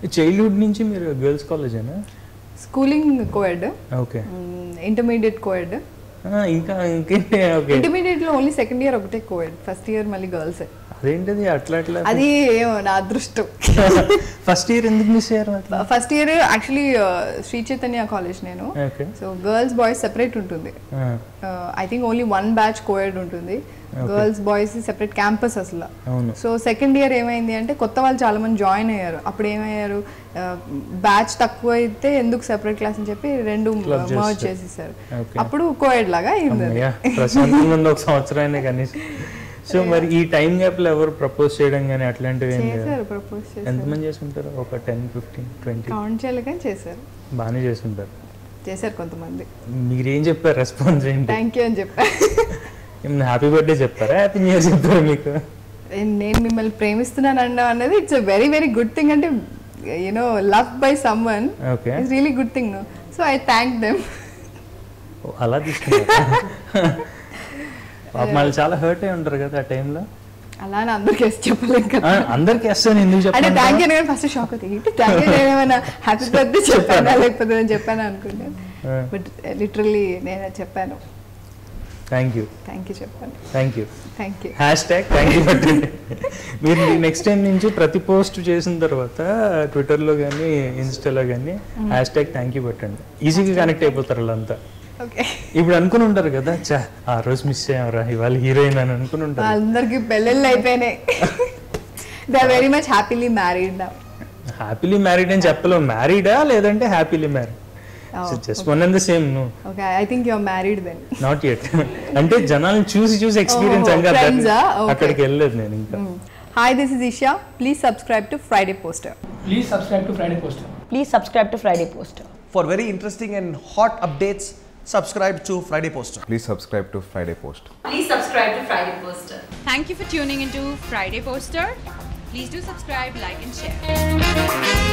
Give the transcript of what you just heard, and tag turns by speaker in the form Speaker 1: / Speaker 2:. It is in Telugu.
Speaker 1: చైల్డ్హుడ్ నుంచి మీరు గర్ల్స్ కాలేజేనా?
Speaker 2: Schooling co-ed,
Speaker 1: okay.
Speaker 2: Intermediate co-ed.
Speaker 1: ఇంకా ఇంకేంటి? ఓకే.
Speaker 2: ఇంటర్మీడియట్ లో ఓన్లీ సెకండ్ ఇయర్ ఒకటే కోఎడ్, ఫస్ట్ ఇయర్ మళ్ళీ గర్ల్స్.
Speaker 1: అదేంటిది అట్లా అట్లా?
Speaker 2: అది ఏమో నా అదృష్టం.
Speaker 1: ఫస్ట్ ఇయర్ ఎందుకు మిస్ అయ్యారు?
Speaker 2: First year actually Sri Chaitanya college నేను. సో గర్ల్స్ బాయ్స్ సెపరేట్ ఉంటుంది. I think only one batch co-ed ఉంటుంది, గర్ల్స్ బాయ్స్ సెపరేట్ క్యాంపస్ అసలు. సో సెకండ్ ఇయర్ ఏమైంది అంటే కొత్త వాళ్ళు చాలా మంది జాయిన్ అయ్యారు. అప్పుడు ఏమయ్యారు, బ్యాచ్ తక్కువ అయితే ఎందుకు సెపరేట్ క్లాస్ అని చెప్పి రెండు మర్జ్ చేసేసారు. అప్పుడు కోఎడ్ లాగా అయింది.
Speaker 1: ఒక సంవత్సరం కనీసం. సో మరి ఈ టైం గ్యాప్ లో ఎవరు ప్రపోజ్ చేయడం కానీ అట్లాంటివి
Speaker 2: చేశారు? ప్రపోజ్ చేశారు.
Speaker 1: ఎంతమంది చేసుకుంటారు? ఒక 10, 15, 20
Speaker 2: కౌంట్ చేయలేకని చేశారు.
Speaker 1: బాగానే చేసుకుంటారు.
Speaker 2: చేశారు కొంతమంది.
Speaker 1: మీరేం చెప్పారు? రెస్పాన్స్ ఏంటి?
Speaker 2: థ్యాంక్ యూ అని చెప్పారు.
Speaker 1: హ్యాపీ బర్త్డే చెప్పారా, హ్యాపీ న్యూ ఇయర్ చెప్పారా మీకు?
Speaker 2: నేను మిమ్మల్ని ప్రేమిస్తున్నాను అన్నాం అన్నది it's a very very good thing. అంటే you know love by someone it's really good thing. No, so I thank them.
Speaker 1: అలా తీసుకున్నారు. వాళ్ళు చాలా హర్ట్ అయి ఉంటారు కదా ఆ టైంలో.
Speaker 2: అలా అందరికి చెప్పలేదు కదా.
Speaker 1: అందరికి వేస్తాను ఎందుకు చెప్పాను
Speaker 2: అంటే థ్యాంక్ యూ నేను ఫస్ట్ షాక్ అవుతాయి. థ్యాంక్ యూ నేనేమైనా హ్యాపీ బర్త్డే చెప్పానా లేకపోతే నేను చెప్పాను అనుకున్నాను. బట్ లిటరల్లీ నేను చెప్పాను.
Speaker 1: థ్యాంక్ యూ
Speaker 2: చెప్పాను.
Speaker 1: Thank you.
Speaker 2: Thank you.
Speaker 1: పెట్టండి. మీరు నెక్స్ట్ టైం నుంచి ప్రతి పోస్ట్ చేసిన తర్వాత ట్విట్టర్లో కానీ ఇన్స్టాలో కానీ #థ్యాంక్ యూ పెట్టండి. ఈజీగా కనెక్ట్ అయిపోతారు వాళ్ళంతా. ఇప్పుడు అనుకుని ఉంటారు కదా, చా ఆ రోజు మిస్ అయ్యారా ఇవాళ హీరోయిన్ అని అనుకుని ఉంటారు.
Speaker 2: అందరికి పెళ్ళిళ్ళు అయిపోయినాయి. They are very much happily married now.
Speaker 1: Happily married అని చెప్పలేం. మ్యారీడా లేదంటే happily married? Just one and the same, no.
Speaker 2: Okay, I think you're married then.
Speaker 1: Not yet. అంటే జనాలను చూసి ఎక్స్పీరియన్స్ అక్కడికి వెళ్ళలేదు నేను ఇంకా.
Speaker 2: Hi, this is Isha. Please subscribe to Friday Poster.
Speaker 3: Please subscribe to Friday Poster.
Speaker 4: Please subscribe to Friday Poster.
Speaker 5: For very interesting and hot updates, subscribe to Friday Poster.
Speaker 6: Please subscribe to Friday Poster.
Speaker 7: Please subscribe to Friday Poster.
Speaker 8: Thank you for tuning into Friday Poster. Please do subscribe, like and share.